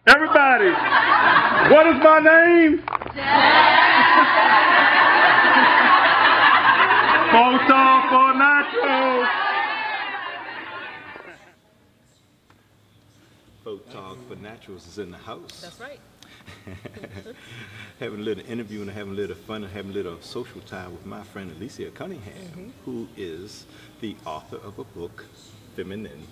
Everybody, what is my name? Photon for Naturals. Photon for Naturals is in the house. That's right. Having a little interview and having a little fun and having a little social time with my friend Alyscia Cunningham, who is the author of a book, Feminine.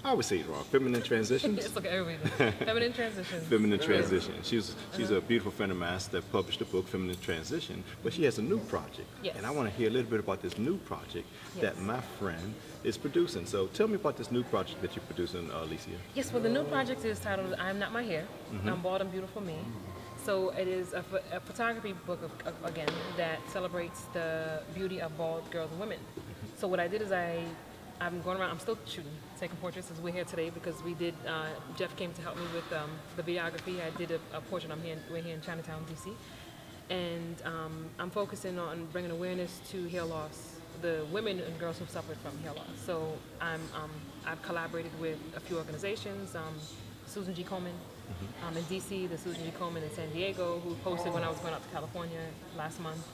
I always say it wrong. Feminine Transitions. It's okay, everybody does. Feminine Transitions. Feminine Transition. She's a beautiful friend of mine that published a book, Feminine Transition, but she has a new project. Yes. And I want to hear a little bit about this new project that my friend is producing. So tell me about this new project that you're producing, Alyscia. Yes, well, the new project is titled I'm Not My Hair, I'm Bald and Beautiful Me. So it is a photography book, again, that celebrates the beauty of bald girls and women. So what I did is I'm going around, I'm still shooting, taking portraits as we're here today because we did, Jeff came to help me with the videography. I did a portrait, we're here in Chinatown, DC. And I'm focusing on bringing awareness to hair loss, the women and girls who've suffered from hair loss. So I've collaborated with a few organizations, Susan G. Komen in DC, the Susan G. Komen in San Diego, who posted when I was going out to California last month.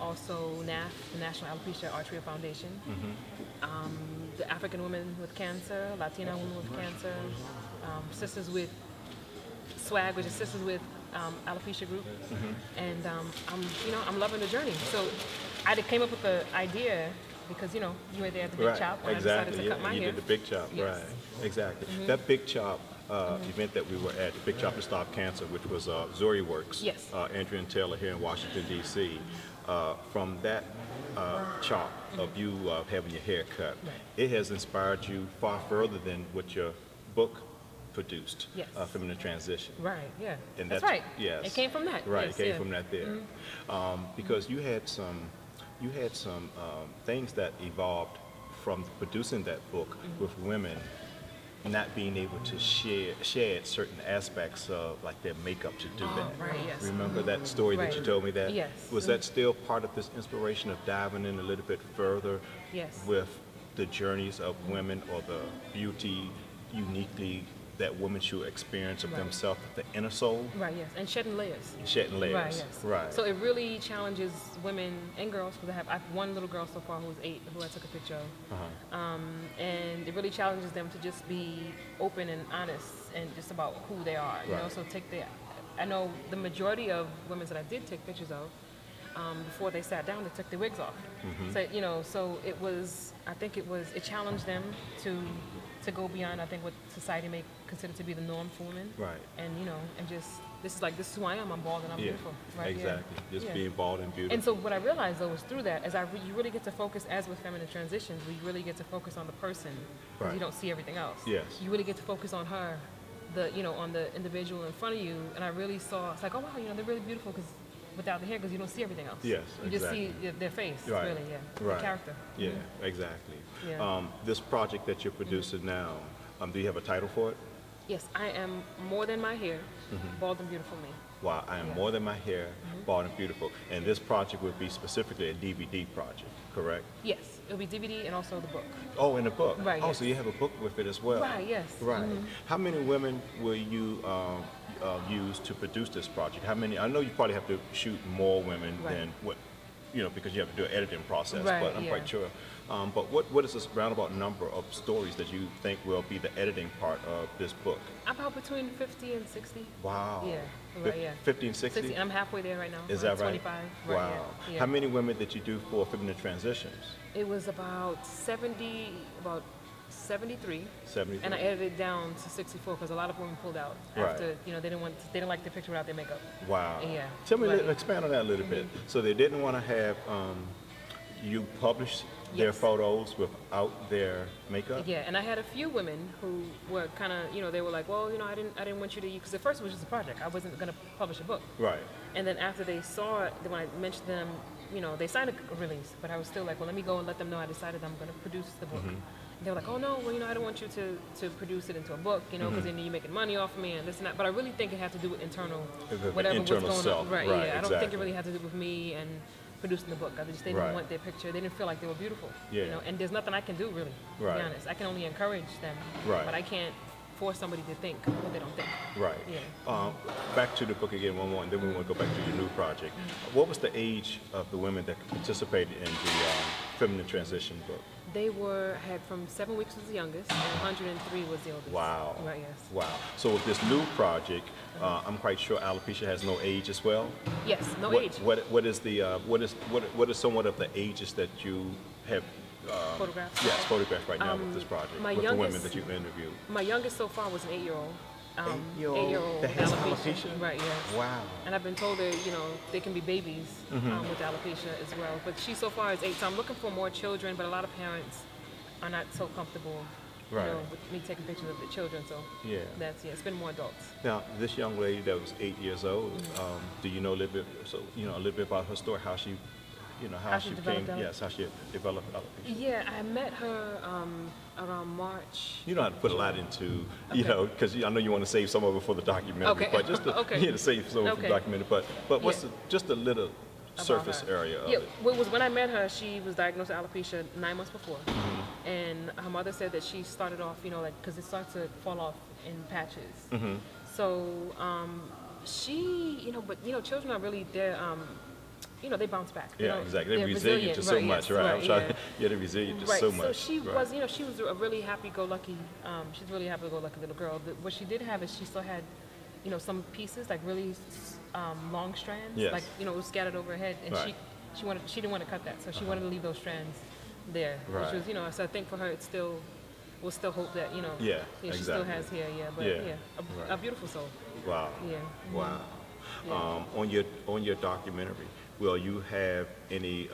Also NAF, the National Alopecia Artery Foundation. The African Women with Cancer, Latina Women with Cancer, Sisters with SWAG, which is Sisters with Alopecia Group. And I'm loving the journey. So I came up with the idea because, you were there at the Big Chop when I decided to cut my hair. You did the Big Chop, Yes. right, exactly. That Big Chop event that we were at, the Big Chop to Stop Cancer, which was Zori Works, Yes. Andrea and Taylor here in Washington, D.C. From that chop of you having your hair cut, it has inspired you far further than what your book produced, Yes. Feminine Transition. Right, yeah. And that's right. Yes. It came from that. Right, yes, it came from that there. Because you had some things that evolved from producing that book with women not being able to shed certain aspects of like their makeup to do that. Right, yes. Remember that story that you told me that? Yes. Was that still part of this inspiration of diving in a little bit further with the journeys of women or the beauty uniquely that women should experience of themselves, the inner soul? Right, yes, and shedding layers. Shedding layers, right, yes. Right. So it really challenges women and girls, because I have one little girl so far who's 8 who I took a picture of. And it really challenges them to just be open and honest and just about who they are, you know, so I know the majority of women that I did take pictures of, before they sat down, they took their wigs off. So, so it challenged them to go beyond, I think, what society may consider to be the norm for women. Right. And, and just, this is who I am. I'm bald and I'm beautiful. Right? Exactly. Just being bald and beautiful. And so what I realized, though, was through that, is you really get to focus, as with Feminine Transitions, we really get to focus on the person, because you don't see everything else. Yes. You really get to focus on her, on the individual in front of you, and I really saw, it's like, oh, wow, they're really beautiful because without the hair, because you don't see everything else. Yes, you just see their face, really, the character. Yeah, exactly. Yeah. This project that you're producing now, do you have a title for it? Yes, I am More Than My Hair, Bald and Beautiful Me. Wow, I am more than my hair, bald and beautiful. And this project would be specifically a DVD project, correct? Yes, it'll be DVD and also the book. Oh, and the book. Right. Oh, so you have a book with it as well. Right. Yes. Right. How many women will you use to produce this project? How many? I know you probably have to shoot more women than what, because you have to do an editing process. But I'm quite sure. But what is this roundabout number of stories that you think will be the editing part of this book? About between 50 and 60. Wow. Yeah. Right, yeah. 50 and 60? 60. I'm halfway there right now. Is that right? 25. Wow. Right, yeah. How many women did you do for Feminine Transitions? It was about 73. 73. And I edited it down to 64 because a lot of women pulled out after, they didn't like the picture without their makeup. Wow. Yeah. Tell me, expand on that a little bit. So they didn't want to have you publish their photos without their makeup? Yeah, and I had a few women who were kind of, they were like, well, I didn't want you to, because at first it was just a project. I wasn't going to publish a book. Right. And then after they saw it, when I mentioned them, they signed a release, but I was still like, well, let me go and let them know I decided I'm going to produce the book. They were like, oh no, well, I don't want you to produce it into a book, because then you're making money off of me and this and that. But I really think it had to do with internal, whatever was going on. Right, yeah. I don't think it really had to do with me and producing the book. They didn't want their picture. They didn't feel like they were beautiful. Yeah. And there's nothing I can do, really, to be honest. I can only encourage them. Right. But I can't force somebody to think what they don't think. Right. Yeah. Back to the book again, one more, and then we want to go back to your new project. What was the age of the women that participated in the feminine transition book? They had from 7 weeks was the youngest, and 103 was the oldest. Wow. Right, yes. Wow. So with this new project, I'm quite sure alopecia has no age as well. Yes, no age. What is somewhat of the ages that you have photographs? Yes, photographs right now with this project, with the women that you've interviewed. My youngest so far was an 8-year-old. 8-year-old that has alopecia? Right, yes. Wow. And I've been told that, they can be babies with alopecia as well. But she so far is 8, so I'm looking for more children, but a lot of parents are not so comfortable with me taking pictures of the children, so it's been more adults. Now, this young lady that was 8 years old, do you know a little bit about her story, how she how she developed alopecia? Yeah, I met her around March. You don't have to put a lot into, because I know you want to save some of it for the documentary, but just to, save some of it for the documentary. But what's just a little surface area of it? It was when I met her, she was diagnosed with alopecia 9 months before. And her mother said that she started off, because it starts to fall off in patches. So she, but children are really, they bounce back. Yeah, exactly. They're resilient to so much, right? They're resilient to so much. So she was, she was a really happy-go-lucky. She's a really happy-go-lucky little girl. What she did have is she still had, some pieces like really long strands, like it was scattered over her head, and she didn't want to cut that, so she wanted to leave those strands there, which was, so I think for her we'll still hope that she still has hair, a beautiful soul. Wow. Yeah. Wow. Yeah. On your documentary, will you have any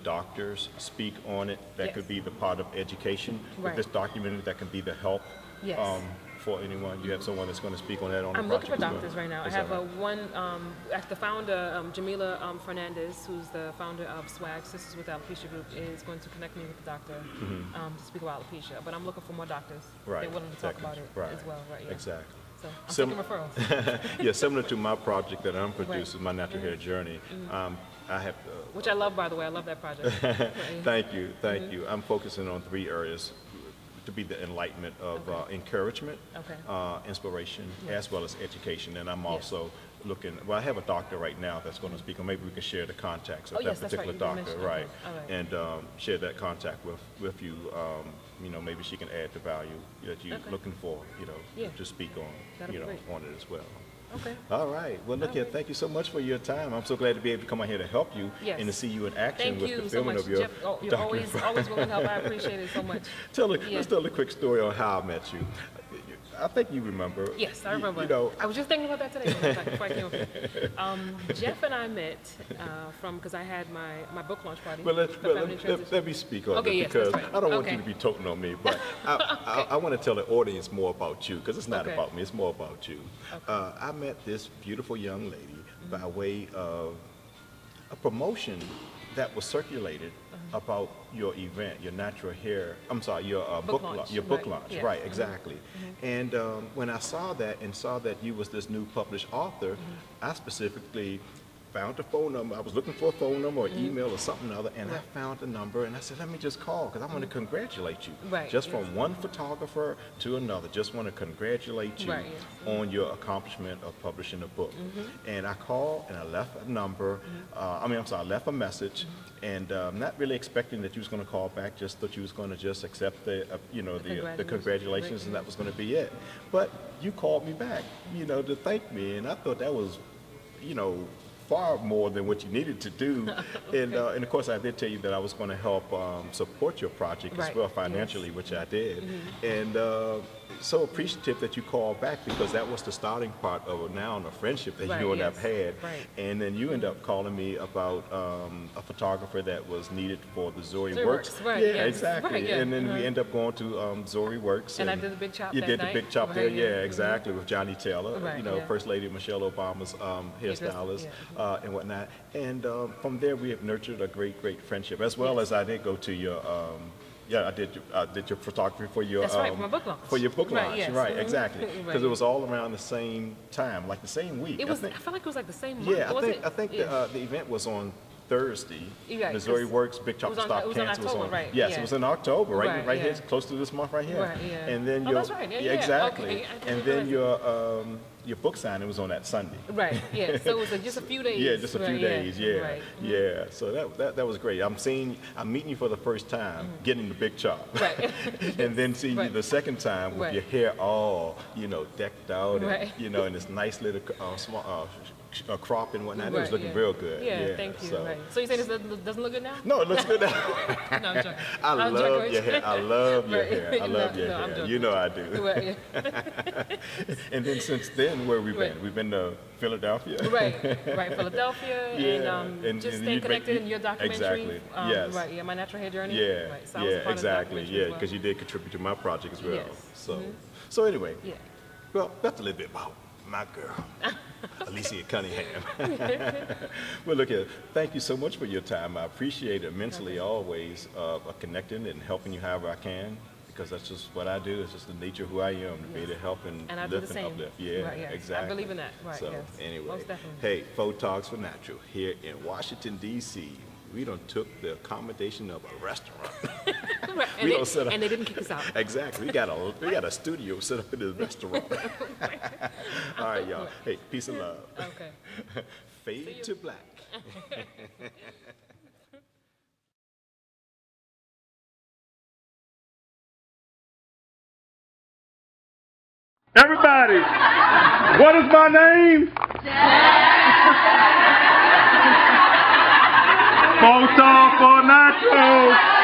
doctors speak on it? That could be the part of education. With this documentary, that can be the help. Yes. For anyone, you have someone that's going to speak on that on the project. I'm looking for doctors right now. I have the founder, Jamila Fernandez, who's the founder of SWAG, Sisters with Alopecia Group, is going to connect me with the doctor to speak about alopecia. But I'm looking for more doctors. They're willing to talk about it as well. Right. Yeah. Exactly. So I'm taking referrals. Similar to my project that I'm producing, my natural hair journey. I have, which I love, by the way. I love that project. Thank you. I'm focusing on 3 areas to be the enlightenment of encouragement, inspiration, as well as education. And I'm also looking, I have a doctor right now that's going to speak, or maybe we can share the contacts of that particular doctor, and share that contact with you. Maybe she can add the value that you're looking for, to speak on, on it as well. Okay. All right. Well, look here. Thank you so much for your time. I'm so glad to be able to come out here to help you and to see you in action with the filming of your documentary. You're always willing to help. I appreciate it so much. Let's tell a quick story on how I met you. I think you remember. Yes, I remember. I was just thinking about that today before I came up here. Jeff and I met because I had my book launch party. Well, let me speak on it because I don't want you to be toting on me, but I want to tell the audience more about you because it's not about me, it's more about you. I met this beautiful young lady by way of a promotion that was circulated about your event, your natural hair, your book launch. Your book launch, right, exactly. And when I saw that and saw that you was this new published author, I specifically found the phone number. I was looking for a phone number or email or something or other, and I found the number, and I said, let me just call, because I want to congratulate you. Just from one photographer to another, just want to congratulate you on your accomplishment of publishing a book. And I called, and I left a number, I left a message, and not really expecting that you was going to call back, just thought you was going to just accept the congratulations, and that was going to be it. But you called me back, to thank me, and I thought that was, far more than what you needed to do. And of course I did tell you that I was going to help support your project as well financially, which I did. And so appreciative that you called back, because that was the starting part of a friendship that you and I've had. And then you end up calling me about a photographer that was needed for the Zori Works. Exactly. And then we end up going to Zori Works. And I did the big chop. You did the big chop there, exactly, with Johnny Taylor, First Lady Michelle Obama's hairstylist and whatnot. And from there we have nurtured a great friendship, as well as I did go to your I did your photography for your for my book launch. For your book launch, exactly. Because it was all around the same time, like the same week. I felt like it was like the same month. Yeah, I think the event was on Thursday. Yeah, Missouri Works, Big Chopper Stop Cancer was on. Right, Yes, yeah. it was in October, right? Right yeah. here, close to this month, right here. Right, yeah. And then that's right. Yeah, exactly. Okay, and then your book signing was on that Sunday. Right. Yeah. So it was just a few days. Yeah, just a few days. Yeah. Right. Yeah. So that was great. I'm meeting you for the first time, getting the big chop. Right. And then seeing you the second time with your hair all, decked out, and, and this nice little small crop and whatnot. It was looking real good. Yeah, thank you. So you saying this doesn't look good now? No, it looks good now. No, I'm joking. I love your hair. I love your hair. I love your hair. I'm joking. You know I do. Right, And then since then, where we've been? We've been to Philadelphia. Right, Philadelphia, and just staying connected in your documentary. Exactly. Yes. Right. Yeah, my natural hair journey. Yeah. Right. So I was a part exactly. of the documentary Because you did contribute to my project as well. Yes. So anyway. Yeah. Well, that's a little bit about my girl, Alyscia Cunningham. Well, look here. Thank you so much for your time. I appreciate it immensely, always, connecting and helping you however I can, because that's just what I do. It's just the nature of who I am, to be able to help and lift and uplift. Yeah, right, yes. exactly. I believe in that. Right, so, yes. anyway, Most definitely. hey, Photogs for Natural here in Washington, D.C. We done took the accommodation of a restaurant. Right. And they didn't kick us out. Exactly. We got a studio set up in this restaurant. All right, y'all. Hey, peace and love. Okay. Fade to black. Everybody, what is my name? Photo for Natural.